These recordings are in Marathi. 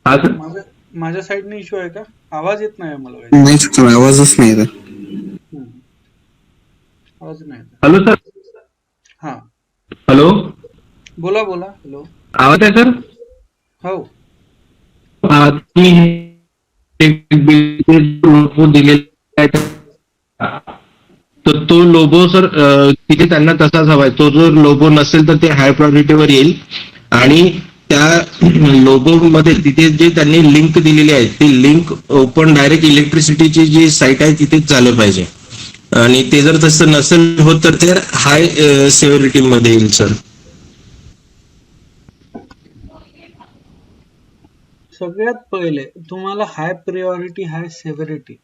हा सर. माझ्या साईडने इश्यू आहे का? आवाज येत नाही मला काही. नाही सर, आवाजच नाही येत. आवाज नाही येत. Hello sir. हा, हॅलो. बोला बोला. हॅलो. आवाज आहे सर. हो. तुम्ही लोगो दिलेला आहे तर तो लोगो सर तिथे त्यांना तसाच हवाय. तो जर लोगो नसेल तर ते हाय प्रायोरिटीवर येईल आणि त्या लोगो मध्ये तिथे जे त्यांनी लिंक दिलेली आहे ती लिंक ओपन डायरेक्ट इलेक्ट्रिसिटीची जी साईट आहे तिथेच झालं पाहिजे. आणि ते जर तसं नसेल होत तर ते हाय सेव्हिरिटी मध्ये येईल सर. सगळ्यात पहिले तुम्हाला हाय प्रिऑरिटी हाय सेव्हिरिटी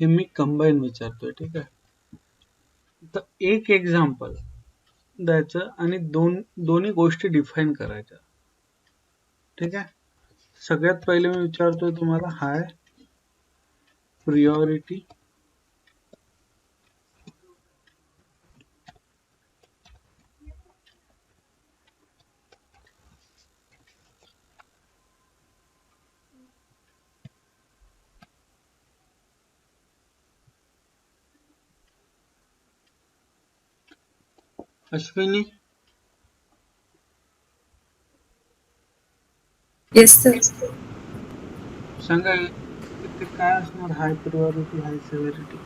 हे मी कंबाईन विचारतोय, ठीक आहे. तर एक एक्झाम्पल द्यायचं आणि दोन्ही गोष्टी डिफाईन करायच्या, ठीक आहे. सगळ्यात पहिले मी विचारतोय तुम्हाला high priority Ashwini. Yes sir. सांगा ते काय असणार high priority high severity.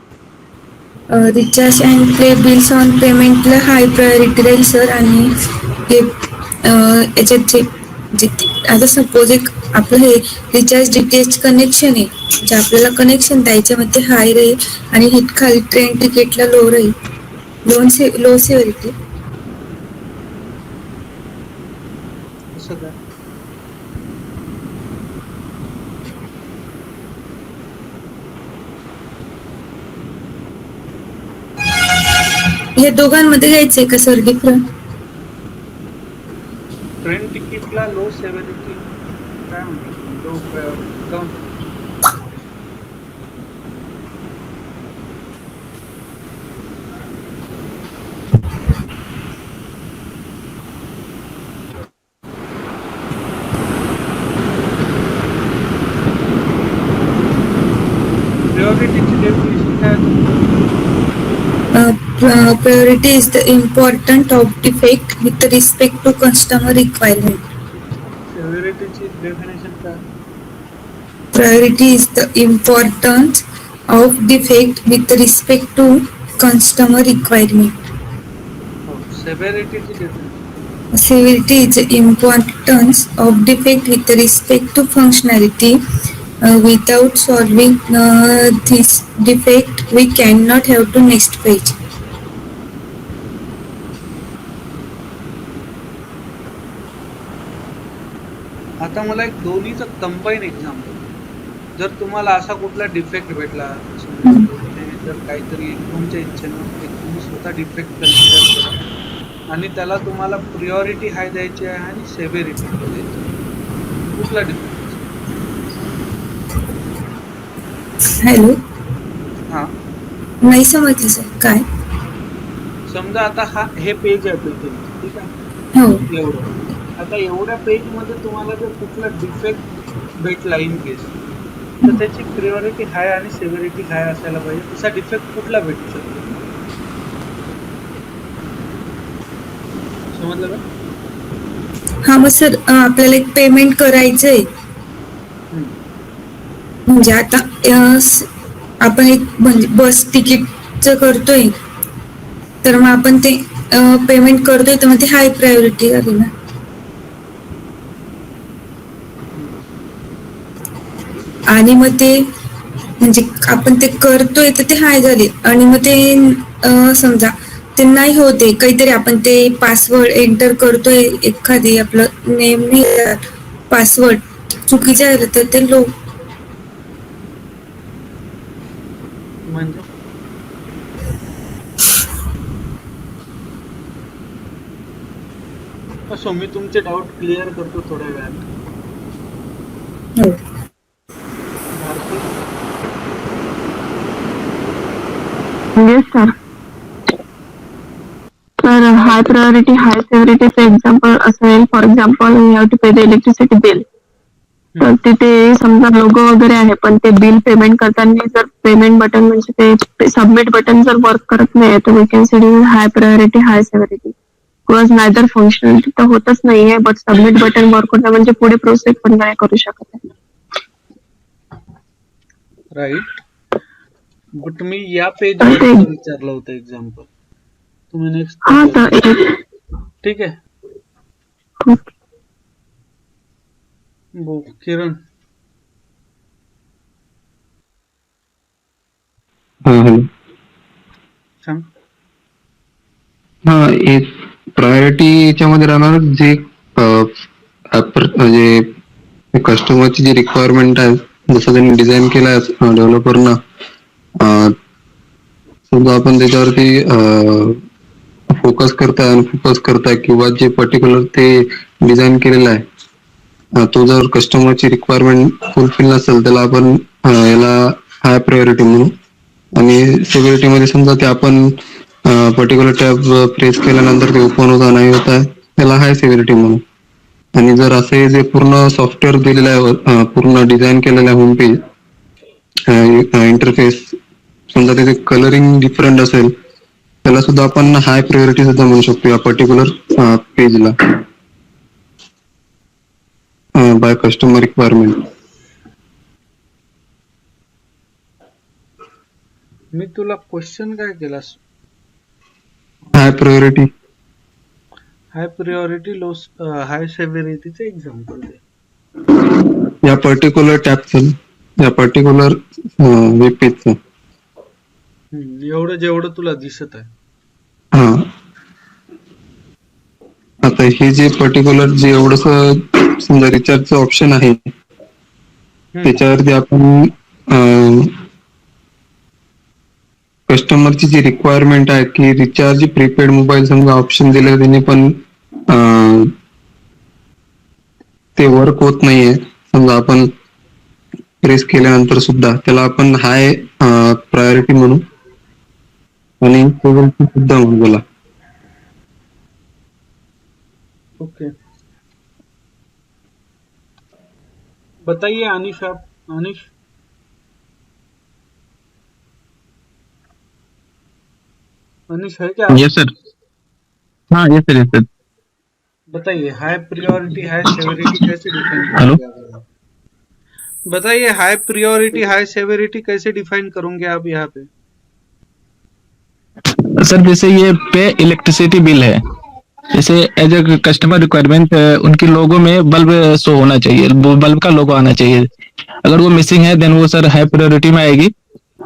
Recharge and pay bills on पेमेंटला हाय प्रायोरिटी राहील सर. आणि हे याच्यात जे आता सपोज एक आपलं हे रिचार्ज डीटीएच कनेक्शन आहे, जे आपल्याला कनेक्शन द्यायचं मग ते हाय राहील आणि हे खाली ट्रेन तिकीटला लो राहील. Low severity. असं काय? हे दोघांमध्ये घ्यायचंय का sir different? Train तिकीटला low severity काय म्हणतात तुम्ही? लो प्रायोरिटी का म्हणतात? प्रिऑरिटीची डेफिनेशन काय आहे तुमची? Priority is the important of defect with respect to customer requirement. सेव्हिरिटीची डेफिनेशन काय? Priority is the importance of defect with respect to customer requirement. हो. सेव्हिरिटीची definition. Severity is the importance of defect with respect to functionality. Without solving this defect, we cannot have to next page. आता मला एक दोन्हीचं कंबाईन एक्झाम्पल. जर तुम्हाला असा कुठला डिफेक्ट भेटला, समजा तुम्ही जर काहीतरी तुमच्या इच्छेनं एक तुम्ही स्वतः डिफेक्ट कन्सिडर केला आणि त्याला तुम्हाला प्रिऑरिटी हाय द्यायची आहे आणि सेव्हिरिटी लो द्यायची आहे, कुठला डिफेक्ट? हॅलो. हा, नाही समजलं सर काय? समजा आता हे पेज आहे पेटीएमचं, ठीक आहे. हो. एवढं. आता एवढ्या पेज मध्ये तुम्हाला जर कुठला डिफेक्ट भेटला इन केस, तर त्याची प्रिऑरिटी हाय आणि सेव्हिरिटी हाय असायला पाहिजे. तसा डिफेक्ट कुठला भेटू शकतो? समजलं का? हा मग सर आपल्याला एक पेमेंट करायचंय. म्हणजे आता आपण एक म्हणजे बस तिकीटचं करतोय, तर मग आपण ते पेमेंट करतोय तर मग ते हाय प्रायोरिटी झाली ना. आणि मग ते म्हणजे आपण ते करतोय तर ते हाय झाले आणि मग ते समजा ते नाही होते काहीतरी आपण ते पासवर्ड एंटर करतोय एखादी आपलं नेम नाही पासवर्ड चुकीचं झालं तर ते लो. म्हणजे असो, मी तुमचे डाऊट क्लिअर करतो थोड्या वेळात. हो. Bharti. Yes, sir. Sir, high priority, high severity चं example असेल, for example, you have to pay the electricity bill. तर तिथे समजा लोगो वगैरे आहे, पण ते बिल पेमेंट करताना जर पेमेंट बटन म्हणजे ते सबमिट बटन जर वर्क करत नाही, तर we can schedule high priority high severity because neither functional तिथं होतच नाहीये, बट सबमिट बटन वर्क होतं म्हणजे पुढे प्रोसेस पण नाही करू शकत आहे. राईट. बट मी या पेज तर ते वरचं विचारलं होतं एक्झाम्पल. तुम्ही नेक्स्ट हा पेज तर ठीक आहे. किरण हा हॅलो. सांग. हा, एक प्रायोरिटीच्या मध्ये राहणार जे म्हणजे कस्टमरची जी रिक्वायरमेंट आहे, जसं त्यांनी डिझाईन केलाय डेव्हलपरना, समजा आपण त्याच्यावरती फोकस करताय किंवा जे पर्टिक्युलर ते डिझाईन केलेलं आहे, तो जर कस्टमरची रिक्वायरमेंट फुलफिल नसेल, त्याला आपण याला हाय प्रायोरिटी म्हणू. आणि सिक्युरिटी मध्ये समजा ते आपण पर्टिक्युलर टॅब प्रेस केल्यानंतर ते ओपन होता नाही होत आहे, त्याला हाय सिक्युरिटी म्हणू. आणि जर असे जे पूर्ण सॉफ्टवेअर दिलेलं आहे, पूर्ण डिझाईन केलेलं आहे होम पेज इंटरफेस, समजा त्याचे कलरिंग डिफरंट असेल, त्याला सुद्धा आपण हाय प्रायोरिटी सुद्धा म्हणू शकतो या पर्टिक्युलर पेजला बाय कस्टमर रिक्वायरमेंट. मी तुला क्वेश्चन काय केलास? High priority. High priority high सेव्हिरिटीचे एक्झाम्पल दे. या पर्टिक्युलर टॅबचं, या पर्टिक्युलर वेब पेजचं. एवढं जेवढं तुला दिसत आहे. हा, आता हे जे पर्टिक्युलर जे एवढंस समजा रिचार्जचं ऑप्शन आहे, त्याच्यावरती आपण कस्टमरची जी रिक्वायरमेंट आहे की रिचार्ज प्रीपेड मोबाईल समजा ऑप्शन दिलं, त्यांनी पण ते वर्क होत नाहीये, समजा आपण प्रेस केल्यानंतर सुद्धा, त्याला आपण हाय प्रायोरिटी म्हणू आणि सेव्हिरिटी सुद्धा म्हणू. बोला. ओके, बताइए अनिश. आप अनिश, अनिश है क्या? Yes sir. हाँ यस सर, यस सर. बताइए हाई प्रियोरिटी हाई सेवेरिटी कैसे डिफाइन हेलो. करोगे आप? बताइए हाई प्रियोरिटी हाई सेवेरिटी कैसे डिफाइन करोगे आप यहाँ पे? सर जैसे ये पे इलेक्ट्रिसिटी बिल है, जैसे एज ए कस्टमर रिक्वायरमेंट उनकी लोगो में बल्ब शो होना चाहिए, बल्ब का लोगो आना चाहिए. अगर वो मिसिंग है देन वो सर हाई प्रायोरिटी में आएगी.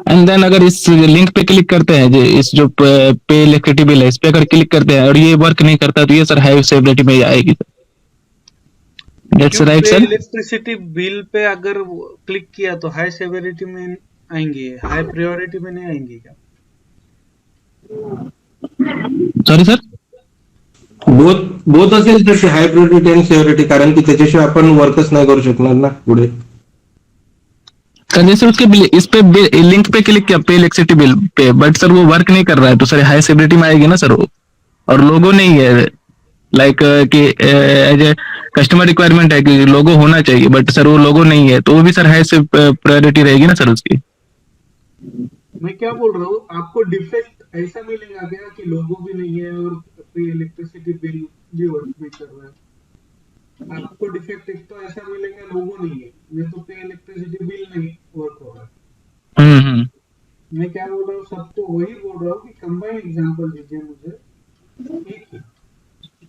एंड देन अगर इस लिंक पे क्लिक करते हैं, इस जो पे इलेक्ट्रिसिटी बिल है, इस पे अगर क्लिक करते हैं और ये वर्क नहीं करता, तो ये सर हाई सेवरिटी में आएगी. That's right pay sir. Electricity bill पे अगर क्लिक किया तो हाई सेवेरिटी में आएंगे, हाई प्रियोरिटी में नहीं आएंगे क्या? Sorry sir. बोथ असेल तर हाय प्रायोरिटी आणि सेव्हिरिटी, कारण की त्याच्याशिवाय आपण वर्कच नाही करू शकणार ना पुढे. सर जैसे उसके इस पे लिंक पे क्लिक किया पे इलेक्ट्रिसिटी बिल पे, बट सर वो वर्क नहीं कर रहा है, तो सर हाई सेवरिटी में आएगी ना सर वो. और लोगो नहीं है, लाइक कि एज ए कस्टमर रिक्वायरमेंट है कि लोगो होना चाहिए, बट सर वो लोगो नहीं है, तो वो भी सर हाई से प्रायोरिटी रहेगी ना सर उसकी. मैं क्या बोल रहा हूँ, आपको डिफेक्ट ऐसा मिलेगा क्या कि लोगो भी नहीं है और पे इलेक्ट्रिसिटी बिल भी वर्क नहीं कर रहा है? आपको डिफेक्ट एक तो ऐसा मिलेगा लोगो नहीं है, नहीं तो पे इलेक्ट्रिसिटी बिल नहीं वर्क हो रहा है. मैं क्या बोल रहा हूँ, सबको वही बोल रहा हूँ कि कंबाइन एग्जांपल दीजिए मुझे एक ही,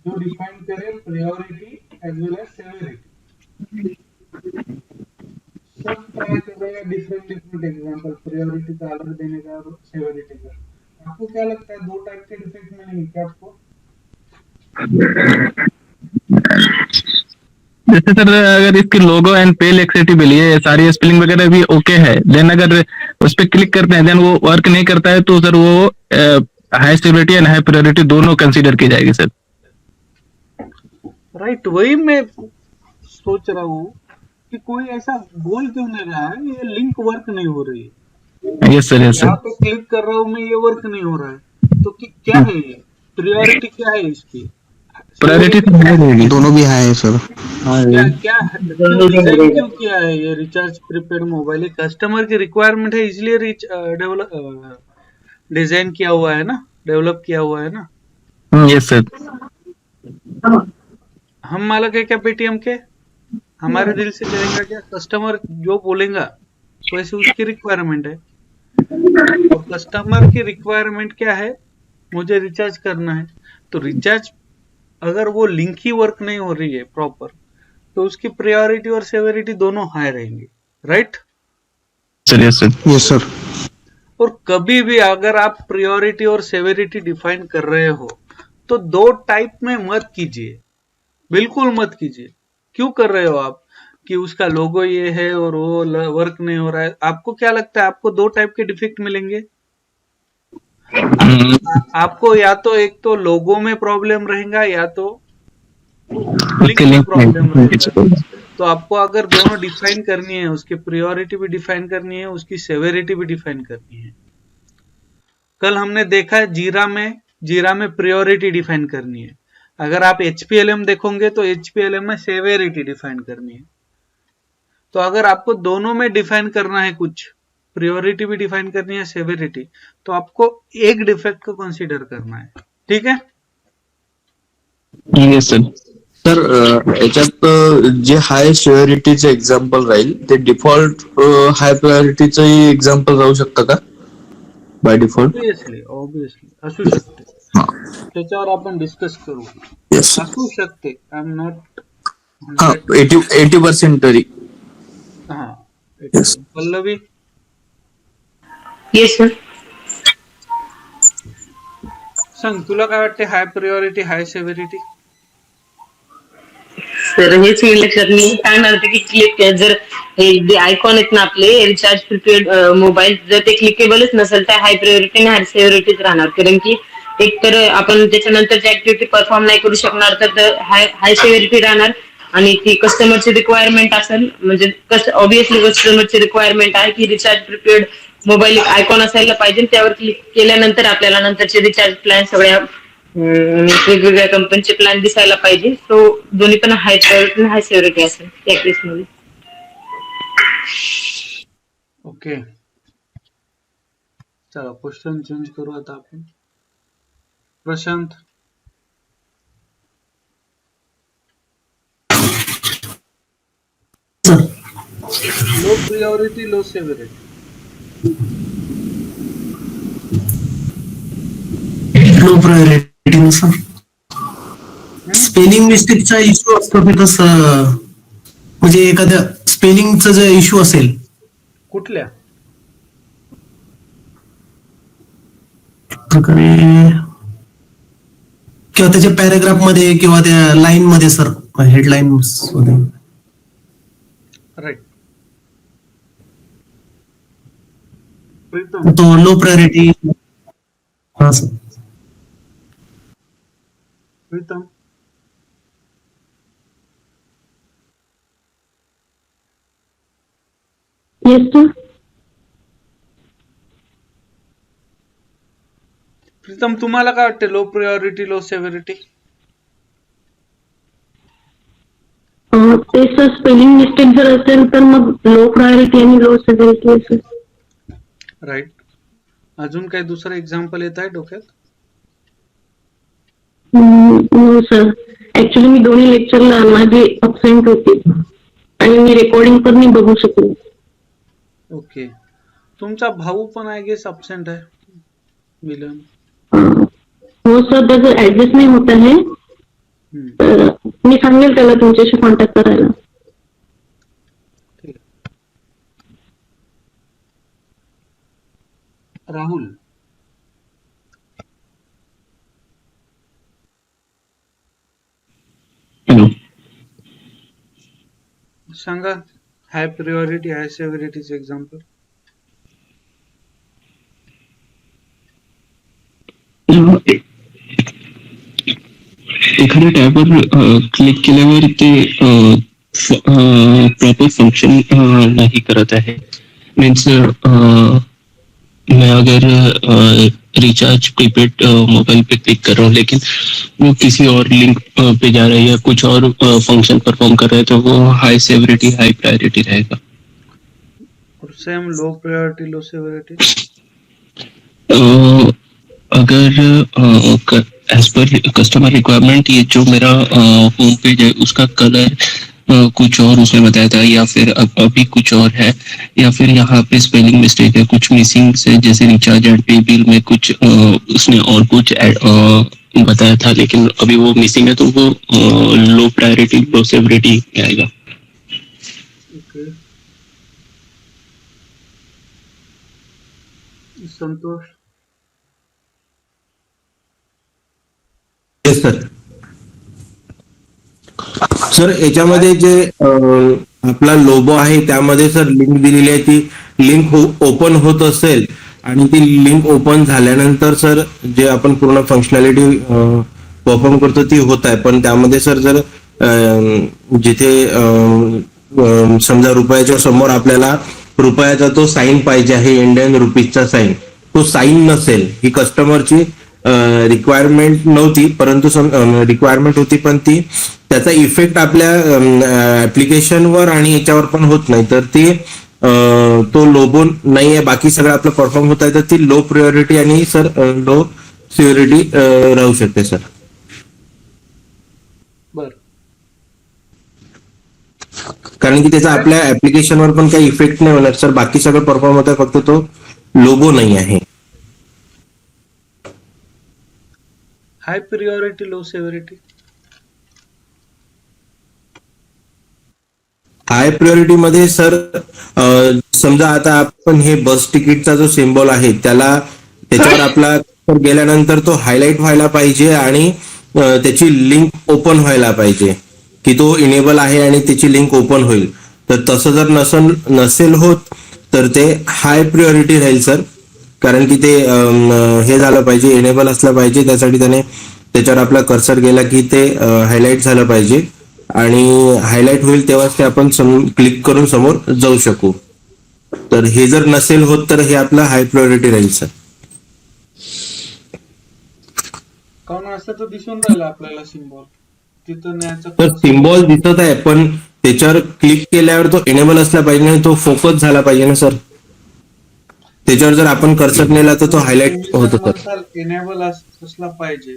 जो डिफाइन करे प्रायोरिटी एज वेल एज सेवेरिटी. सब ट्राई कर रहे हैं डिफरेंट एग्जांपल, प्रायोरिटी का अलग देने का और सेवेरिटी का. आपको क्या लगता है, दो टाइप के डिफेक्ट मिलेंगे क्या आपको? जैसे सर अगर इसकी logo and pay electricity bill ये सारी स्पेलिंग वगैरह भी ओके है, देन अगर उस पर क्लिक करते हैं देन वो वर्क नहीं करता है, तो सर वो हाई सिक्योरिटी एंड हाई प्रायोरिटी दोनों कंसीडर की जाएगी सर. राइट, वही मैं सोच रहा हूँ कि कोई ऐसा बोल क्यों नहीं रहा है ये लिंक वर्क नहीं हो रही है. यस सर, यस यहाँ सर. पे क्लिक कर रहा हूँ मैं, ये वर्क नहीं हो रहा है, तो क्या है ये प्रियोरिटी क्या है इसकी? प्रायोरिटी तो हाई रहेगी। दोनों भी हाई है सर। क्या क्या क्यों डिजाइन क्यों किया है ये रिचार्ज प्रीपेड मोबाइल? ये कस्टमर की रिक्वायरमेंट है, इसलिए डेवलप डिजाइन किया हुआ है ना, डेवलप किया हुआ है ना। Yes sir. हम मालक है क्या पेटीएम के? हमारे दिल से करेंगे क्या? कस्टमर जो बोलेगा वैसे उसकी रिक्वायरमेंट है। और कस्टमर की रिक्वायरमेंट क्या है? मुझे रिचार्ज करना है। तो रिचार्ज अगर वो लिंक ही वर्क नहीं हो रही है प्रॉपर, तो उसकी प्रायोरिटी और सेवेरिटी दोनों हाई रहेंगी, right? Sir yes sir. Yes sir. और कभी भी अगर आप प्रायोरिटी और सेवेरिटी डिफाइन कर रहे हो तो दो टाइप में मत कीजिए, बिल्कुल मत कीजिए। क्यों कर रहे हो आप कि उसका लोगो ये है और वो वर्क नहीं हो रहा है? आपको क्या लगता है आपको दो टाइप के डिफेक्ट मिलेंगे? आपको या तो एक तो लोगो में प्रॉब्लम रहेगा या तो लिंक में प्रॉब्लम रहेगा। तो आपको अगर दोनों डिफाइन करनी है, उसकी प्रायोरिटी भी डिफाइन करनी है, उसकी सेवेरिटी भी डिफाइन करनी है। कल हमने देखा है जीरा में प्रायोरिटी डिफाइन करनी है। अगर आप एचपीएलएम देखोगे तो एचपीएलएम में सेवेरिटी डिफाइन करनी है। तो अगर आपको दोनों में डिफाइन करना है कुछ, प्रायोरिटी भी डिफाइन करनी है, सेवेरिटी, तो आपको एक डिफेक्ट को कंसीडर करना है, ठीक है? Yes sir. सर याच्यात जे हाय सिव्हिरिटीचं एक्झाम्पल राहील ते डिफॉल्ट हाय प्रायोरिटीचं एक्झाम्पल राहू शकतं का बाय डिफॉल्ट? ऑब्विसली असू शकते, त्याच्यावर आपण डिस्कस करू. येस असू शकते, आय एम नॉट. हा 80% तरी. हा Yes. पल्लवी. Yes sir. सांग, तुला काय वाटते हाय प्रायोरिटी हाय सेव्हिरिटी? सर हेच मी लक्षात मी काय म्हणणार होते की क्लिक जर हे जे आयकॉन आहेत ना आपले रिचार्ज प्रीपेड मोबाईल, जर ते क्लिकेबलच नसेल तर हाय प्रायोरिटी आणि हाय सेव्हिरिटीच राहणार. कारण की एक तर आपण त्याच्यानंतरची ऍक्टिव्हिटी परफॉर्म नाही करू शकणार, तर हाय सेव्हिरिटी राहणार. आणि ती कस्टमरची रिक्वायरमेंट असेल, म्हणजे ऑब्विसली कस्टमरची रिक्वायरमेंट आहे की रिचार्ज प्रीपेड मोबाईल एक आयकॉन असायला पाहिजे, त्यावर क्लिक केल्यानंतर आपल्याला नंतरचे रिचार्ज प्लॅन सगळ्या वेगवेगळ्या कंपनीचे प्लॅन दिसायला पाहिजे. सो दोन्ही पण हाय प्रायोरिटी हाय सेव्हिरिटी असेल त्या केसमध्ये. ओके, चला क्वेश्चन चेंज करू आता आपण. Prashant. Low priority low severity. Low priority नुसार स्पेलिंग मिस्टेकचा इश्यू असतो की तसं, म्हणजे एखाद्या स्पेलिंगचा जर इश्यू असेल कुठल्या प्रकारे किंवा त्याच्या पॅराग्राफ मध्ये किंवा त्या लाईन मध्ये सर, हेडलाईन मध्ये. राईट. प्रीतम. तो लो प्रायोरिटी. हा sir. Pritam. Yes sir. Pritam, तुम्हाला काय वाटते लो प्रायोरिटी लो सेव्हिरिटी? ते सर स्पेलिंग मिस्टेक जर असेल तर मग लो प्रायोरिटी आणि लो सेव्हिरिटी असेल. राईट. अजून काही दुसरं एक्झाम्पल येत आहे डोक्यात? हो सर, ऍक्च्युली मी दोन्ही लेक्चरला माझी अबसेंट होती आणि मी रेकॉर्डिंग पण नाही बघू शकले. ओके. तुमचा भाऊ पण आय गेस अब्सेंट आहे, मिलन. हो सर, त्याचं ऍडजस्ट नाही होत आहे. तर मी सांगेल त्याला तुमच्याशी कॉन्टॅक्ट करायला. ठीक आहे. राहुल. हॅलो. सांगा हाय प्रायोरिटी हाय सेव्हिरिटीचे एक्झाम्पल. एखाद्या टॅबवर क्लिक केल्यावर ते प्रॉपर फंक्शन नाही करत आहे. मीन्स मैं अगर रिचार्ज प्रीपेड मोबाइल पे क्लिक कर रहा हूँ, लेकिन वो किसी और लिंक पे जा रहा है या कुछ और फंक्शन परफॉर्म कर रहा है, तो वो हाई सेवरिटी हाई प्रायोरिटी रहेगा। और same low priority low severity. अगर एज पर कस्टमर रिक्वायरमेंट ये जो मेरा होम पेज है उसका कलर कुछ और उसने बताया था, या फिर अभी कुछ और है, या फिर यहाँ पे स्पेलिंग मिस्टेक है, कुछ मिसिंग से, जैसे रिचार्ज एंड पे बिल में कुछ उसने और कुछ बताया था, लेकिन अभी वो मिसिंग है, तो वो लो प्रायोरिटी लो सेवरिटी आएगा। Okay, Santosh. Yes sir. Sir याच्यामध्ये जे आपला लोगो आहे त्यामध्ये सर लिंक दिलेली आहे, ती लिंक ओपन होत असेल आणि ती लिंक ओपन झाल्यानंतर सर जे आपण पूर्ण फंक्शनॅलिटी परफॉर्म करतो ती होत आहे, पण त्यामध्ये सर जर जिथे समजा रुपयाच्या समोर आपल्याला रुपयाचा तो साईन पाहिजे आहे, इंडियन रुपीजचा साईन, तो साईन नसेल, ही कस्टमरची रिक्वायरमेंट नव्हती, परंतु रिक्वायरमेंट होती, पण ती त्याचा इफेक्ट आपल्या ऍप्लिकेशनवर आणि याच्यावर पण होत नाही, तर ती तो लोगो नाही आहे, बाकी सगळं आपलं परफॉर्म होत आहे, तर ती लो प्रायोरिटी आणि सर लो सिक्युरिटी राहू शकते सर. बर, कारण की त्याचा आपल्या ऍप्लिकेशनवर पण काही इफेक्ट नाही होणार सर, बाकी सगळं परफॉर्म होत आहे, फक्त तो लोगो नाही आहे. हाय priority low severity. High priority मध्ये सर समजा आता आपण हे बस तिकीटचा जो सिम्बॉल आहे त्याच्यावर आपला गेल्यानंतर तो हायलाइट व्हायला पाहिजे आणि त्याची लिंक ओपन व्हायला पाहिजे, की तो इनेबल आहे आणि त्याची लिंक ओपन होईल. तर तसं जर नसेल होत तर ते हाय प्रायोरिटी राहील सर, कारण की ते हे झालं पाहिजे, इनेबल असलं पाहिजे, त्यासाठी त्याच्यावर आपला कर्सर गेला की ते हायलाइट झालं पाहिजे आणि हायलाइट होईल तेव्हाच ते आपण क्लिक करून समोर जाऊ शकू. तर हे जर नसेल होत तर हे आपलं हाय प्रायोरिटी राहील सर. काऊन असं तर दिसून राहिलं आपल्याला सिम्बॉल तिथं न्यायचं. तर सिम्बॉल दिसत आहे, पण त्याच्यावर क्लिक केल्यावर तो इनेबल असला पाहिजे आणि तो फोकस झाला पाहिजे ना सर. त्याच्यावर जर आपण कर्सर नेला तर तो हायलाइट होतो सर. एनेबल असला पाहिजे,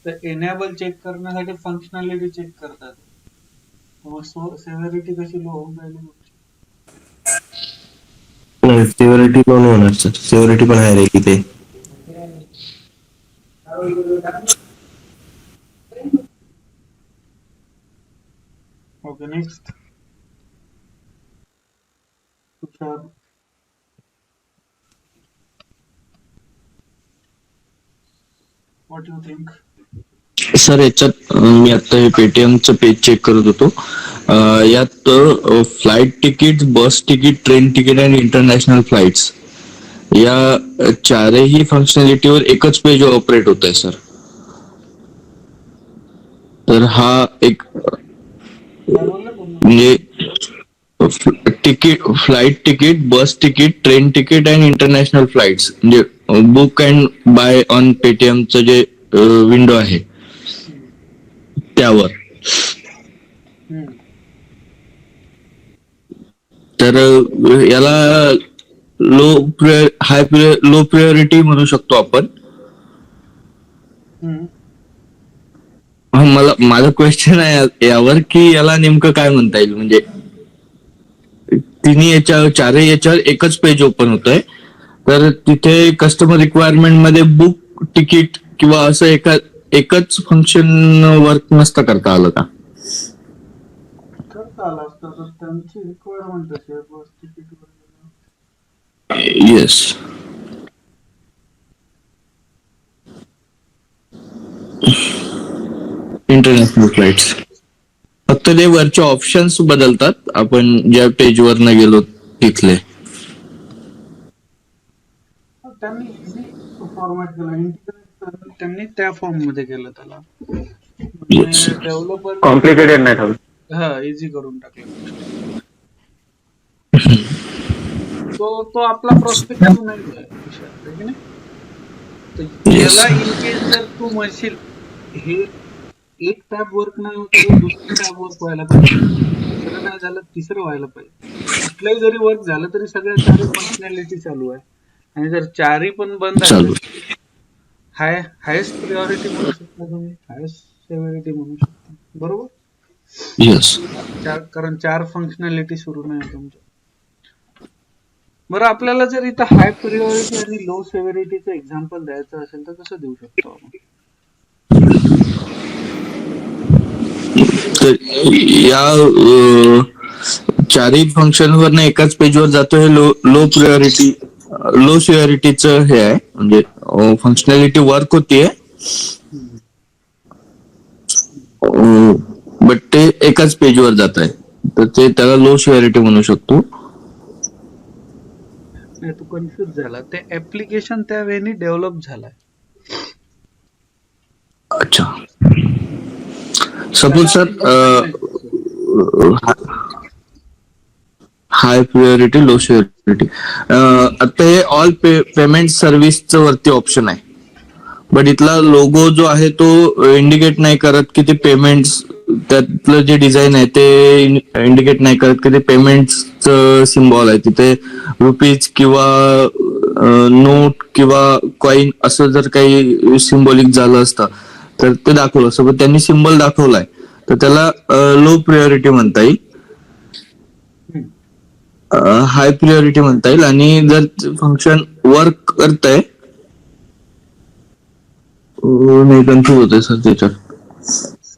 तर एनेबल चेक करण्यासाठी फंक्शनॅलिटी चेक करतात, मग सेव्हरिटी कशी लो होऊन राहिली. नाही, सिक्युरिटी पण होणार सर, सिक्युरिटी पण आहे रे तिथे. Okay, next. Tushar. What you think. Sir याच्यात मी आता हे पेटीएमचं पेज चेक करत होतो, यात फ्लाईट तिकीट, बस तिकीट, ट्रेन तिकीट आणि इंटरनॅशनल फ्लाइट्स या चारही फंक्शनॅलिटीवर एकच पेज ऑपरेट होत आहे सर. तर हा एक म्हणजे फ्लाईट तिकीट, बस तिकीट, ट्रेन तिकीट आणि इंटरनॅशनल फ्लाइट्स म्हणजे बुक अँड बाय ऑन पेटीएमचं जे विंडो आहे त्यावर. तर याला लो प्रायोरिटी म्हणू शकतो आपण. माझा क्वेश्चन आहे यावर की याला नेमकं काय म्हणता येईल, म्हणजे तिन्ही चारही याच्यावर एकच पेज ओपन होत आहे, तर तिथे कस्टमर रिक्वायरमेंट मध्ये बुक तिकीट किंवा असं एकच फंक्शन वर्क नसतं करता आलं का? करता आलं असतं तर त्यांची रिक्वायरमेंट अशी आहे बस तिकीट. येस. इंटरनॅशनल फ्लाइट्स फक्त ते वरचे ऑप्शन्स बदलतात आपण ज्या पेजवर न गेलो तिथले. त्यांनी इझी फॉर्मॅट केला, त्यांनी त्या फॉर्म मध्ये केलं त्याला, डेव्हलपर कॉम्प्लिकेटेड नाही ठेवलं. हा, इझी करून टाकलं. तो आपला प्रोस्पेक्टिव्ह नाही आहे. तर याला इन केस जर तू म्हणशील हे एक टॅब वर्क नाही होत तर दुसरं टॅब वर्क व्हायला पाहिजे, दुसरं नाही झालं तिसरं व्हायला पाहिजे. कुठलंही जरी वर्क झालं तरी सगळ्या चारही फंक्शनॅलिटी चालू आहे. आणि जर चारही पण बंद आहे चालू. तर हायेस्ट प्रिऑरिटी म्हणू शकता तुम्ही, हायेस्ट सेव्हिरिटी म्हणू शकता, बरोबर. येस. कारण चार फंक्शनॅलिटी सुरू नाही तुमच्या. बरं, आपल्याला जर इथं हाय प्रिऑरिटी आणि लो सेव्हिरिटीचं एक्झाम्पल द्यायचं असेल तर कसं देऊ शकतो आपण? तर या चारही फंक्शन वरनं एकाच पेजवर जातो. हे लो लो प्रायोरिटी लो सिव्हिरिटीचं हे आहे, म्हणजे फंक्शनॅलिटी वर्क होतीये हम्म. बट ते एकाच पेजवर जात आहे, तर ते त्याला लो सिव्हिरिटी म्हणू शकतो. नाही, तू कन्फ्युज झाला. ते ऍप्लिकेशन त्या वेळी डेव्हलप झालाय. अच्छा. सपोज त्याला आपण डिफाईन नाही करू शकत. Sir hi priority low severity, आता हे ऑल पेमेंट सर्व्हिसचं वरती ऑप्शन आहे, बट इथला लोगो जो आहे तो इंडिकेट नाही करत की ते पेमेंट, त्यातलं जे डिझाईन आहे ते इंडिकेट नाही करत की ते पेमेंटचं सिम्बॉल आहे. तिथे रुपीज किंवा नोट किंवा कॉइन असं जर काही सिम्बॉलिक झालं असतं तर ते दाखवलं असतं, पण त्यांनी सिम्बॉल दाखवलाय तर त्याला लो प्रियोरिटी म्हणता येईल, हम्म. हाय प्रियोरिटी म्हणता येईल. आणि जर फंक्शन वर्क करतंय, नाही कन्फ्युज होतंय सर त्याच्यात.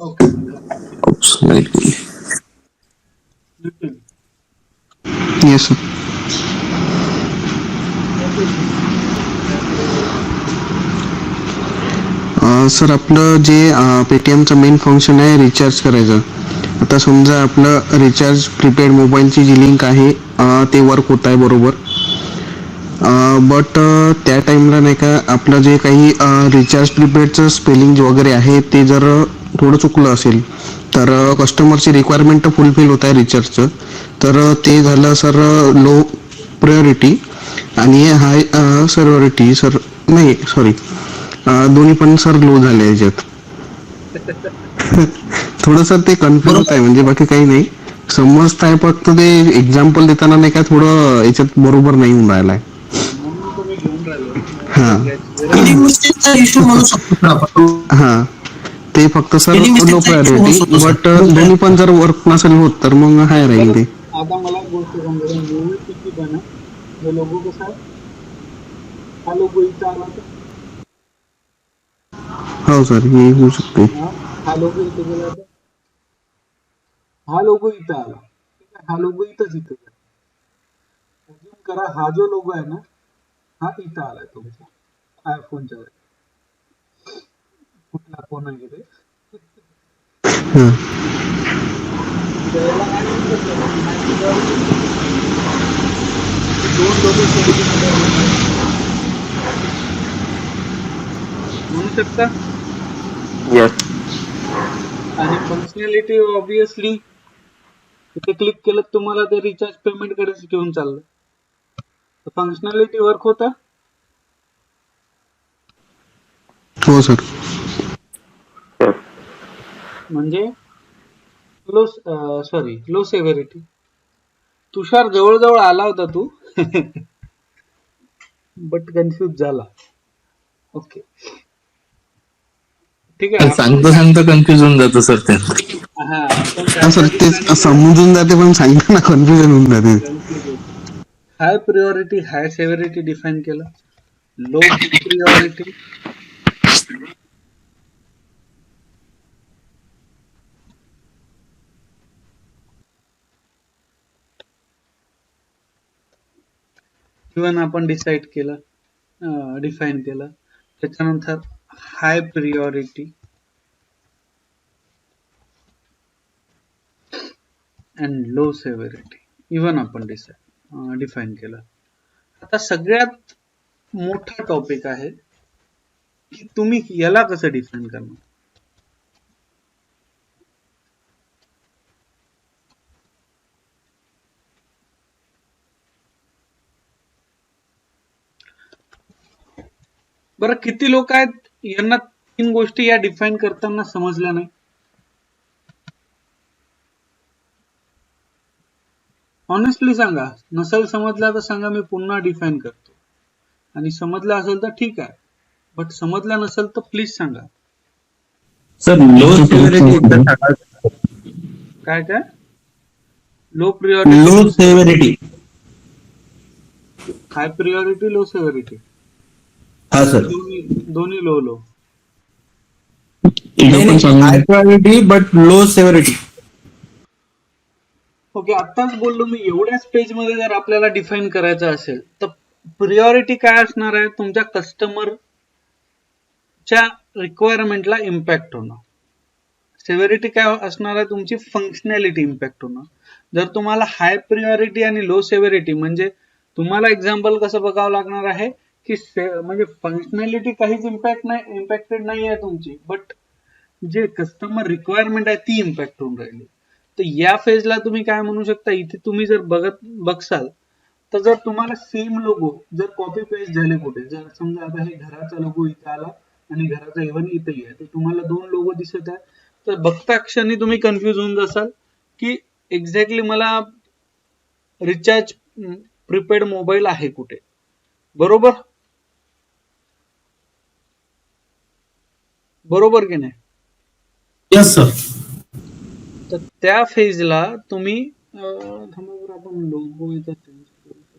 ओके, सांगा. Nitin, yes sir. what is this high priority? Sir आपलं जे पेटीएमचं मेन फंक्शन आहे रिचार्ज करायचं. आता समजा आपलं रिचार्ज प्रीपेड मोबाईलची जी लिंक आहे ते वर्क होत आहे बरोबर, बट त्या टाईमला नाही का आपलं जे काही रिचार्ज प्रीपेडचं स्पेलिंग वगैरे आहे ते जर थोडं चुकलं असेल तर कस्टमरची रिक्वायरमेंट तर फुलफिल होत आहे रिचार्जचं, तर ते झालं सर लो प्रायोरिटी. आणि हाय सर्व्हरिटी सर, नाही सॉरी, दोन्ही पण सर लो झाले याच्यात. थोडं सर ते कन्फ्युज होत आहे, म्हणजे बाकी काही नाही, समजत आहे, फक्त ते एक्झाम्पल देताना नाही का थोडं याच्यात बरोबर नाही होऊन राहिलाय. म्हणून तुम्ही घेऊन राहिलो ना, हा नाहीतर घ्यायची गरज स्पेलिंग नाही. मिस्टेकचा इश्यू म्हणू शकतो सर आपण. हा, ते फक्त सर Spelling mistake लो चा issue होऊ प्रायोरिटी, शकतो, sir. बट दोन्ही पण जर वर्क नसेल होत तर मग हाय राहील बरं, ते. आता मला एक गोष्ट सांगा, मूवी तिकीट आहे ना, हे लोगो कसा आहे? हा लोगो इथं आला तर, हो सर, हे होऊ शकते. हा लोगो इथे गेला तर, हा लोगो इथं आला, ठीक आहे, हा लोगो इथंच इथं आहे. अजून करा, हा जो लोगो आहे ना, हा इथं आलाय तुमचा आयफोनच्या वेळी. कुठला फोन आहे रे? हा, त्याला हाय इथंच आहे, मग हाय प्रिऑरिटी म्हणू शकतो. हे दोन लोगो सेम मध्ये आले पाहिजे म्हणू शकता. येस. आणि फंक्शनॅलिटी ऑब्विसली इथे क्लिक केलं तर तुम्हाला ते रिचार्ज पेमेंट करायचं घेऊन चाललं, तर फंक्शनॅलिटी वर्क होता. हो सर. म्हणजे लो लो सेव्हिरिटी. तुषार जवळजवळ आला होता तू, बट कन्फ्युज झाला. ओके, ठीक आहे. आपण सांगता सांगता कन्फ्युज होऊन जातो सर ते. आपण हा काय सर, काय तेच ठिकाणी समजून जाते पण सांगताना कन्फ्युजन होऊन जाते. कन्फ्युज होतो. हाय प्रिऑरिटी हाय सेव्हिरिटी डिफाईन केलं, लो प्रिऑरिटी इव्हन आपण डिसाईड केलं, डिफाईन केलं. त्याच्यानंतर हाय प्रिऑरिटी अँड लो सेव्हिरिटी इव्हन आपण डिफाईन केलं. आता सगळ्यात मोठा टॉपिक आहे की तुम्ही याला कसं डिफाईन करणार. बरं किती लोक आहेत यांना 3 गोष्टी या डिफाईन करताना समजल्या नाही? ऑनेस्टली सांगा. नसेल समजला तर सांगा, मी पुन्हा डिफाईन करतो. आणि समजला असेल तर ठीक आहे, बट समजला नसेल तर प्लीज सांगा. सर लो सेव्हरिटी एकदा सांगा. काय काय? Low priority, low severity. High priority, low severity. हा सर. दोन्ही low low. High priority but low severity. Okay, आत्ताच बोललो मी. एवढ्याच पेज मध्ये जर आपल्याला डिफाईन करायचं असेल तर प्रिऑरिटी काय असणार आहे? तुमच्या कस्टमरच्या रिक्वायरमेंटला इम्पॅक्ट होणं. सेव्हरिटी काय असणार आहे? तुमची फंक्शनॅलिटी इम्पॅक्ट होणं. जर तुम्हाला हाय प्रिऑरिटी आणि लो सेव्हरिटी म्हणजे तुम्हाला एक्झाम्पल कसं बघावं लागणार आहे की म्हणजे फंक्शनॅलिटी काहीच इम्पॅक्टेड नाही आहे तुमची, बट जे कस्टमर रिक्वायरमेंट आहे ती इम्पॅक्ट होऊन राहिली. तर या फेजला तुम्ही काय म्हणू शकता? इथे तुम्ही जर बघसाल तर जर तुम्हाला सेम लोगो जर कॉपी पेस्ट झाले कुठे, जर समजा आता हे घराचा लोगो इथे आला आणि घराचा इव्हन इथेही आहे, तर तुम्हाला 2 लोगो दिसत आहे, तर बघता क्षणी तुम्ही कन्फ्युज होऊन जासाल की एक्झॅक्टली मला रिचार्ज प्रीपेड मोबाईल आहे कुठे. बरोबर बरोबर की नाही? Yes sir. तर त्या फेजला तुम्ही थांबा बरं, आपण लोगो इथं चेंज करू शकतो.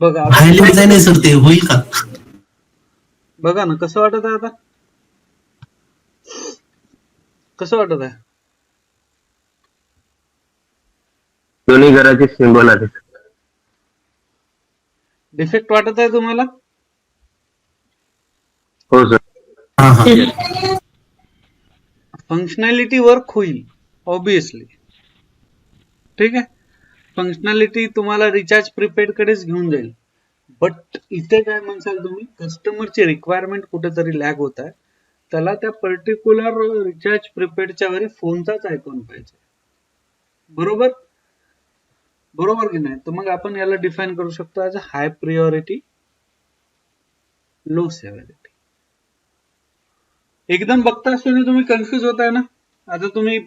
बघा हायलाइट नाही सर, ते होईल का? बघा ना कसं वाटत आहे आता? कसं वाटत आहे? दोन्ही घराचे सिम्बॉल आहेत. डिफेक्ट वाटत आहे तुम्हाला? हो सर. हा हा. फंक्शनॅलिटी वर्क होईल ऑब्विसली, ठीक आहे. फंक्शनॅलिटी तुम्हाला रिचार्ज प्रीपेड कडेच घेऊन जाईल, बट इथे काय म्हणसाल तुम्ही, कस्टमरची रिक्वायरमेंट कुठेतरी लॅग होत आहे, त्याला त्या पर्टिक्युलर रिचार्ज प्रीपेडच्या वरी फोनचाच आयकॉन पाहिजे. बरोबर बरोबर की नाही? तर मग आपण याला डिफाईन करू शकतो as a high priority, low सेव्हरिटी. एकदम बघता असताना तुम्ही कन्फ्युज होताय ना? आता तुम्ही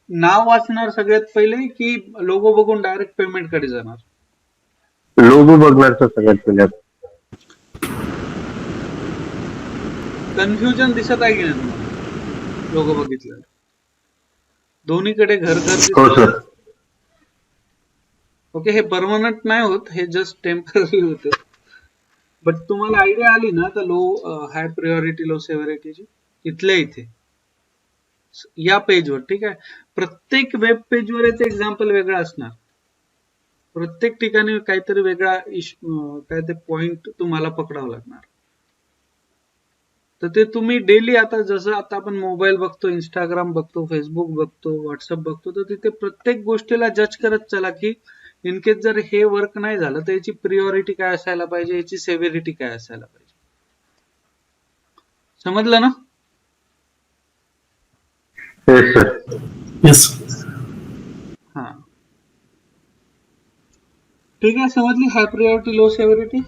नाव वाचणार सगळ्यात पहिले की लोगो बघून डायरेक्ट पेमेंट कडे जाणार? लोगो बघणार सर सगळ्यात पहिले. कन्फ्युजन दिसत आहे की नाही तुम्हाला लोगो बघितलं? दोन्हीकडे घर हो सर. ओके, हे परमनंट नाही होत, हे जस्ट टेम्पररी होते. बट तुम्हाला आयडिया आली ना तर हाय प्रिऑरिटी लो सेव्हरिटीची इथल्या इथे या पेजवर, ठीक आहे. प्रत्येक वेब पेजवर याचं एक्झाम्पल वेगळं असणार. प्रत्येक ठिकाणी काहीतरी वेगळा काय ते पॉइंट तुम्हाला पकडावं लागणार. तर ते तुम्ही डेली, आता जसं आता आपण मोबाईल बघतो, इंस्टाग्राम बघतो, फेसबुक बघतो, व्हॉट्सअप बघतो, तर तिथे प्रत्येक गोष्टीला जज करत चला की इन केस जर हे वर्क नाही झालं तर याची प्रिऑरिटी काय असायला पाहिजे, याची सेव्हिरिटी काय असायला पाहिजे. समजलं ना? Yes sir. येस. हा, ठीक आहे. समजली हाय प्रिऑरिटी लो सेव्हिरिटी?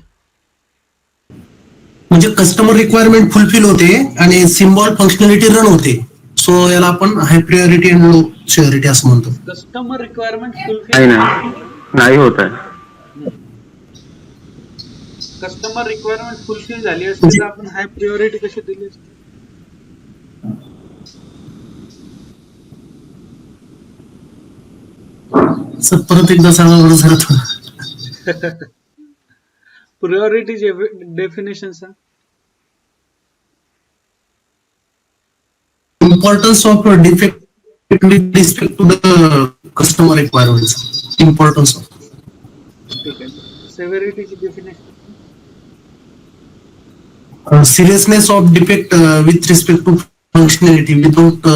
म्हणजे कस्टमर रिक्वायरमेंट फुलफिल होते आणि सिम्बॉल फंक्शनॅलिटी रन होते. सो याला आपण हाय प्रायोरिटी आणि लो सेव्हरिटी असं म्हणतो. कस्टमर रिक्वायरमेंट नाही फुलफिल नाही होत आहे. कस्टमर रिक्वायरमेंट फुलफिल झाली असती तर आपण हाय प्रिऑरिटी कशी दिली असती? सर परत एकदा सांगा बरं जरा थोडं. प्रिऑरिटी डेफिनेशन सांग. Importance of defect with respect to the customer requirements. Importance of. ठीक आहे. सेव्हिरिटीची definition. Seriousness of defect with respect to functionality without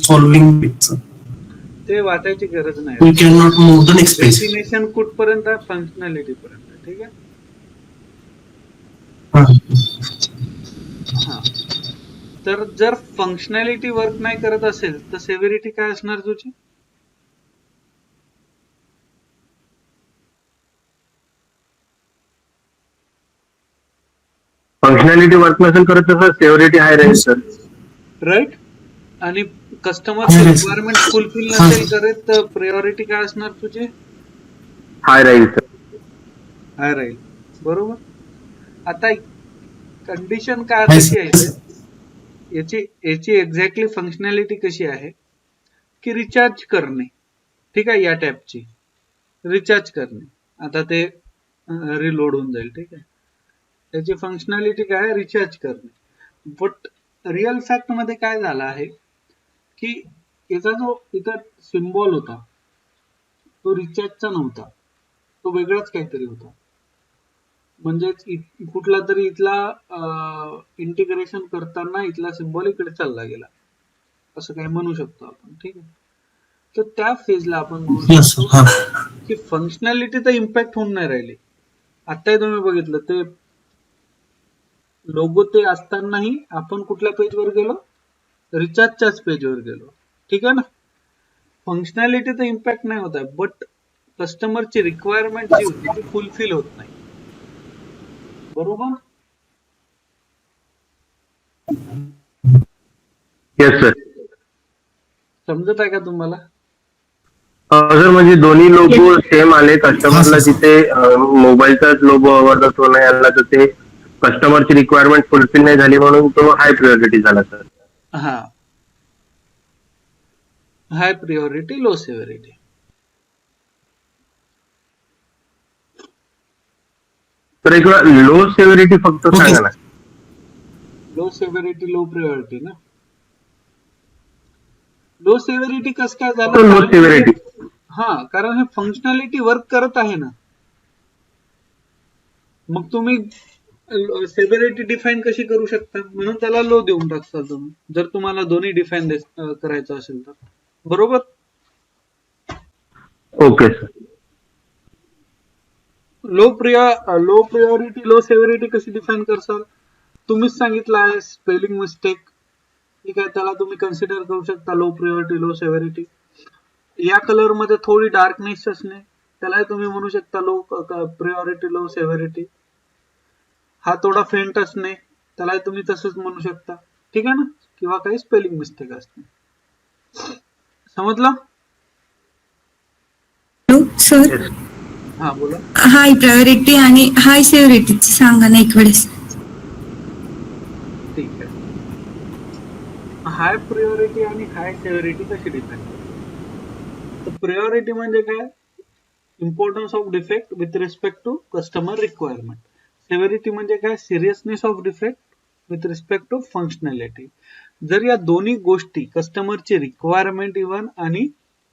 solving it. ते वाचायची गरज नाही. We cannot more than express. Definition कुठपर्यंत आहे? फंक्शनॅलिटी पर्यंत. ठीक आहे. हा. तर जर फंक्शनॅलिटी वर्क नाही करत असेल तर सेव्हिरिटी काय असणार तुझी? फंक्शनॅलिटी वर्क नसेल करत तसं सेव्हिरिटी हाय राहील सर. राईट. आणि कस्टमरची रिक्वायरमेंट फुलफिल नसेल करत तर प्रायोरिटी काय असणार तुझी? हाय राहील सर. हाय राहील. बरोबर. आता कंडिशन काय कशी आहे याची एक्झॅक्टली फंक्शनॅलिटी कशी आहे की रिचार्ज करणे. ठीक आहे. या टॅबची रिचार्ज करणे. आता ते रिलोड होऊन जाईल. ठीक आहे. त्याची फंक्शनॅलिटी काय आहे? रिचार्ज करणे. बट रिअल फॅक्ट मध्ये काय झालं आहे की याचा जो इथं सिम्बॉल होता तो रिचार्जचा नव्हता, तो वेगळाच काहीतरी होता. म्हणजेच कुठला तरी इथला इंटिग्रेशन करताना इथला सिम्बॉल इकडे चालला गेला असं काही म्हणू शकतो आपण. ठीक आहे. तर त्या फेजला आपण म्हणू शकतो की फंक्शनॅलिटी तर इम्पॅक्ट होऊन नाही राहिली. आताही तुम्ही बघितलं ते लोगो ते असतानाही आपण कुठल्या पेजवर गेलो? रिचार्जच्याच पेजवर गेलो. ठीक आहे ना. फंक्शनॅलिटी तर इम्पॅक्ट नाही होत आहे बट कस्टमरची रिक्वायरमेंट जी होती ती फुलफिल होत नाही. बरोबर. Yes sir. समजत आहे का तुम्हाला? सर म्हणजे दोन्ही लोगो सेम आले. कस्टमरला जिथे मोबाईलचाच लोगो आवडला तो नाही आला तर ते कस्टमरची रिक्वायरमेंट फुलफिल नाही झाली म्हणून तो हाय प्रायोरिटी झाला सर. हा. हाय प्रिऑरिटी लो सेव्हिरिटी. तर एक लो सेव्हिरिटी फक्त सांगा ना. लो सेव्हिरिटी लो प्रिऑरिटी ना. लो सेव्हिरिटी कसं काय झालं? Low severity. हा, कारण हे फंक्शनॅलिटी वर्क करत आहे ना. मग तुम्ही सेव्हिरिटी डिफाईन कशी करू शकता? म्हणून त्याला लो देऊन टाकता तुम्ही जर तुम्हाला दोन्ही डिफाईन करायचं असेल तर. बरोबर. Okay sir. Low priority low severity कशी डिफाईन करसाल? तुम्हीच सांगितलं आहे स्पेलिंग मिस्टेक. ठीक आहे. त्याला तुम्ही कन्सिडर करू शकता लो प्रिऑरिटी लो सेव्हिरिटी. या कलर मध्ये थोडी डार्कनेस असणे त्यालाही तुम्ही म्हणू शकता लो प्रिऑरिटी लो सेव्हिरिटी. हा थोडा फेंट असणे त्यालाही तुम्ही तसंच म्हणू शकता. ठीक आहे ना. किंवा काही स्पेलिंग मिस्टेक असणे. समजलं? सर हा बोला. हाय प्रायोरिटी आणि हाय सेव्हिरिटी सांगा ना एक वेळेस. ठीक आहे. हाय प्रिऑरिटी आणि हाय सेव्हिरिटी कशी डिफाईन? तर प्रिऑरिटी म्हणजे काय? Importance of defect with respect to customer requirement. Severity म्हणजे काय? Seriousness of defect with respect to functionality. जर या दोन्ही गोष्टी कस्टमरची रिक्वायरमेंट इव्हन आणि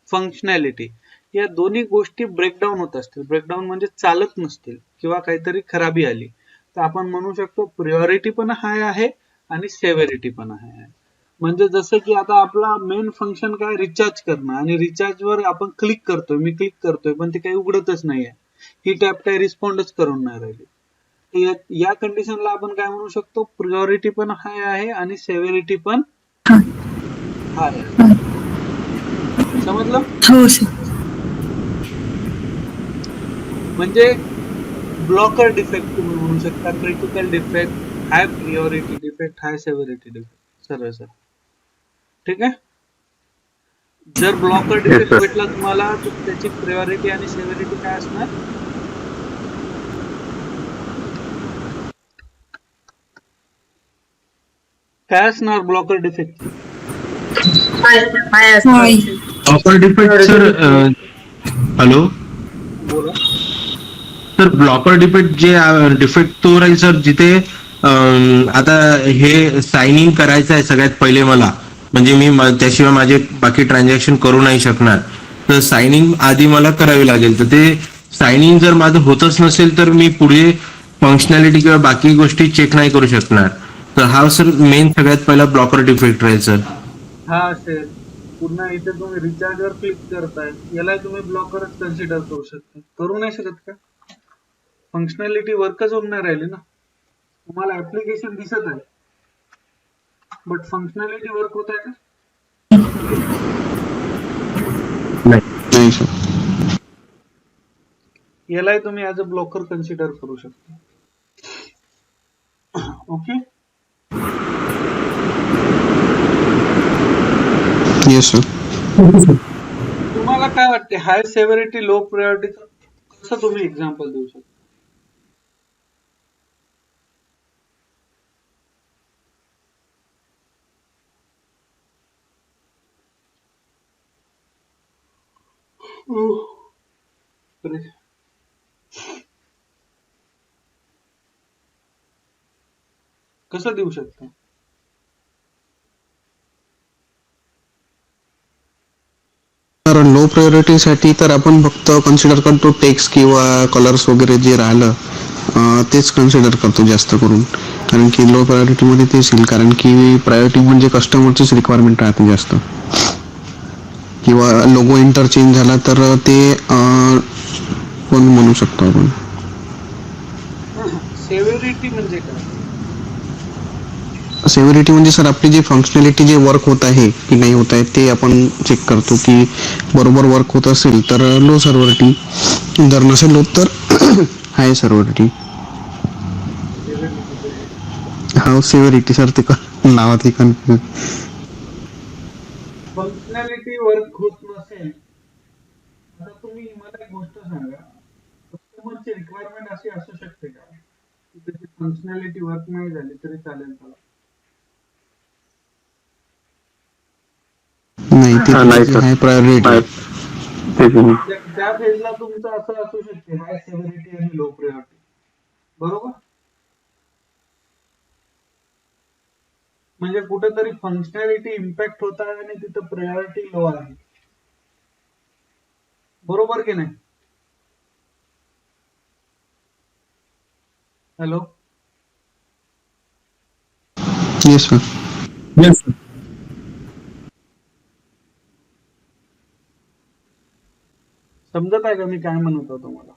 फंक्शनॅलिटी या दोन्ही गोष्टी ब्रेकडाऊन होत असतील, ब्रेकडाऊन म्हणजे चालत नसतील किंवा काहीतरी खराबी आली तर आपण म्हणू शकतो प्रिऑरिटी पण हाय आहे आणि सेव्हिरिटी पण हाय आहे. म्हणजे जसं की आता आपला मेन फंक्शन काय? रिचार्ज करणं. आणि रिचार्ज वर आपण क्लिक करतोय, मी क्लिक करतोय पण ते काही उघडतच नाहीये. ही टॅब काही रिस्पॉन्डच करून नाही राहिली. या कंडिशनला आपण काय म्हणू शकतो? प्रिऑरिटी पण हाय आहे आणि सेव्हिरिटी पण हाय आहे. समजलं? हो सर. म्हणजे ब्लॉकर डिफेक्ट तुम्ही म्हणू शकता, क्रिटिकल डिफेक्ट, हाय प्रिऑरिटी डिफेक्ट, हाय सेव्हिरिटी डिफेक्ट सर्व सर. ठीक आहे. जर ब्लॉकर डिफेक्ट भेटला तुम्हाला तर त्याची प्रिऑरिटी आणि सेव्हिरिटी काय असणार? काय असणार ब्लॉकर डिफेक्ट? हाय ब्लॉकर डिफेक्ट सर, हॅलो बोला. सर, ब्लॉकर डिफेक्ट डिफेक्ट तो राहील सर जिथे आता हे साइन इन करायचं आहे सगळ्यात पहिले मला, म्हणजे मी त्याशिवाय माझे बाकी ट्रान्झॅक्शन करू नाही शकणार. तर साइन इन आधी मला करावी लागेल. तर ते साइन इन जर माझं होतच नसेल तर मी पुढे फंक्शनॅलिटी किंवा बाकी गोष्टी चेक नाही करू शकणार. तर हा सर मेन सगळ्यात पहिला ब्लॉकर डिफेक्ट राहील सर. हा असेल. पुन्हा इथे तुम्ही रिचार्ज वर क्लिक करताय, याला तुम्ही ब्लॉकरच कन्सिडर करू शकता. करू नाही शकत का? फंक्शनॅलिटी वर्कच होऊन नाही राहिली ना. तुम्हाला ऍप्लिकेशन दिसत आहे बट फंक्शनॅलिटी वर्क होत आहे का? नाही सर. यालाही तुम्ही ऍज अ ब्लॉकर कन्सिडर करू शकता. ओके. Yes sir. तुम्हाला काय वाटते हाय सेव्हरिटी लो प्रायोरिटीचं कसं तुम्ही एक्झाम्पल देऊ शकता? कसं देऊ शकता? तर लो प्रायोरिटीसाठी तर आपण फक्त कन्सिडर करतो टेक्स्ट किंवा कलर्स वगैरे जे राहिलं तेच कन्सिडर करतो जास्त करून. कारण की लो प्रायोरिटीमध्ये तेच येईल, कारण की प्रायोरिटी म्हणजे कस्टमरचीच रिक्वायरमेंट राहते जास्त. किंवा लोगो इंटरचेंज झाला तर ते पण म्हणू शकतो आपण. सेव्हरिटी म्हणजे काय? सेव्हरिटी म्हणजे सर आपली जी फंक्शनॅलिटी जे वर्क होत आहे की नाही होत आहे ते आपण चेक करतो की बरोबर वर्क होत असेल तर लो सर्व्हरिटी, जर नसेल होत तर हाय सर्व्हरिटी. हा सेव्हरिटी सर ते नावात कन्फ्युज. फंक्शनॅलिटी वर्क होत नसेल, आता तुम्ही मला एक गोष्ट सांगा, कस्टमरची रिक्वायरमेंट अशी असू शकते का की त्याची फंक्शनॅलिटी वर्क नाही झाली तरी चालेल त्याला? नाही ते हाय प्रायोरिटी. त्या फेजला तुमचं असं असू शकते हाय सेव्हरिटी आणि लो प्रायोरिटी, बरोबर? म्हणजे कुठेतरी फंक्शनॅलिटी इम्पॅक्ट होत आहे आणि तिथं प्रायोरिटी लो आहे, बरोबर की नाही? Hello. Yes sir. Yes, sir. समजत आहे का मी काय म्हणत होतो? तुम्हाला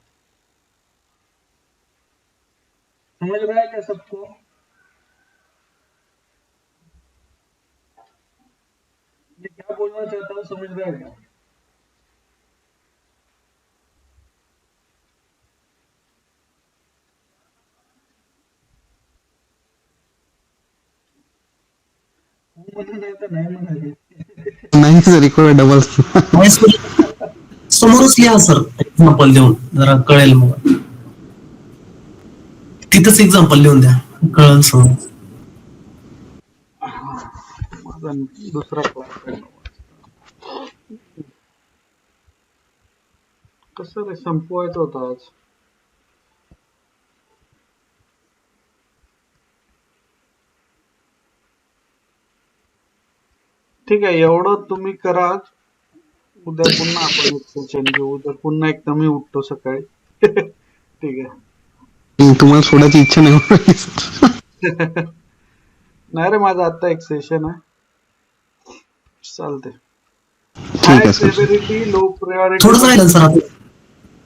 समझ रहा है क्या सबको? मैं क्या बोलना चाहता हूँ समझ रहा है क्या? म्हणून नाही तर नाही म्हणाले. नाही सर रिक्वायर डबल. समोरच लिहा सर एक्झाम्पल देऊन, जरा कळेल मग. तिथंच एक्झाम्पल लिहून द्या, कळेल समोर. माझा दुसरा क्लास कसं रे संपवायचं होतं आज. ठीक आहे, एवढं तुम्ही करा. उद्या पुन्हा आपण एक सेशन घेऊ. उद्या पुन्हा एकदा मी उठतो सकाळी. ठीक आहे. तुम्हाला सोडायची इच्छा नाही होत. नाही रे, माझं आता एक सेशन आहे. चालते. ठीक हाय आहे सर. सेव्हिरिटी लो प्रायोरिटी थोडंच राहिलं सर आपलं.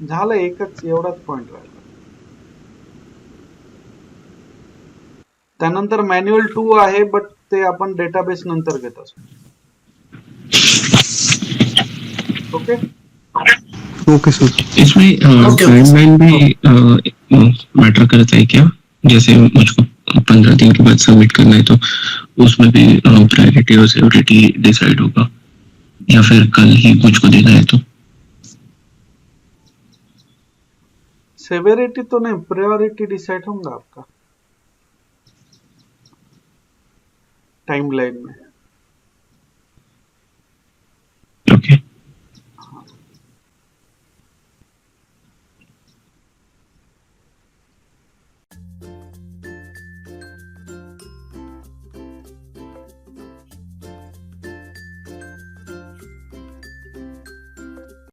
झालं, एकच एवढाच पॉइंट राहिला. त्यानंतर मॅन्युअल 2 आहे, बट ते आपण डेटाबेस नंतर घेत असतो. ओके. Okay sir. इसमें टाइमलाइन भी मैटर करता है क्या? जैसे मुझको 15 दिन के बाद सबमिट करना है तो उसमें भी प्रायोरिटी और सेवरिटी डिसाइड होगा, या फिर कल ही मुझको देना है तो? सेवेरिटी तो नहीं, प्रायोरिटी डिसाइड होगा आपका. टाइमलाइन में।